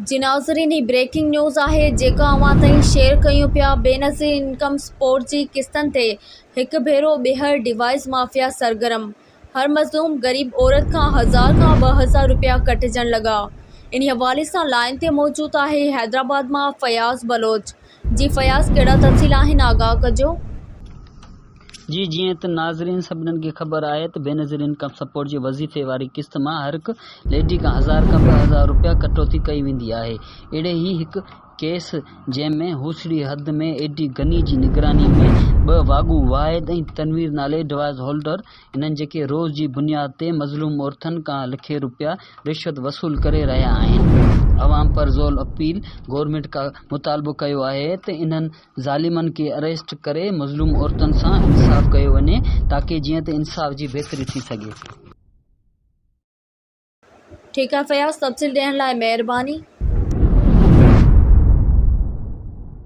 जी नाज़रीन, ही breaking news आहे जेका अवां ताईं शेयर कयूं पिया। बेनज़ीर इनकम सपोर्ट जी किस्तनि ते हिकु भेरो ॿीहर डिवाइस माफ़िया सरगर्म। हर मज़लूम ग़रीब औरत खां 1000 खां 2000 रुपया कटिजण लॻा। इन हवाले सां लाइन ते मौजूद आहे हैदराबाद मां फयाज़ बलोच। जी फयाज़, कहिड़ा तफ़सील आहिनि, आगाह कजो। जी जीअं त नाज़रीन सभिनीनि खे ख़बर आहे त बेनज़ीर इनकम सपोर्ट जी वज़ीफ़े वारी किस्त मां हर हिकु लेडी खां 1000 खां 2000 रुपया कटौती कई वेंदी आहे। अहिड़े ई हिकु केस जंहिंमें हूसड़ी हद में एडी गनी जी निगरानी में 2 वागू वाहिद ऐं तनवीर नाले डिवाइस होल्डर इन्हनि जेके रोज़ जी बुनियाद ते मज़लूम औरतुनि खां लखे रुपया रिश्वत वसूल करे रहिया आहिनि। अवाम पर ज़ोल अपील गवर्नमेंट का मुतालबो कयो आहे त इन्हनि ज़ालिमनि खे अरेस्ट करे मज़लूम औरतुनि सां इंसाफ़ कयो वञे ताकि जीअं त इंसाफ़ जी बहितरी थी सघे। ठीकु आहे फयाज़, तफ़सील ॾियण लाइ महिरबानी।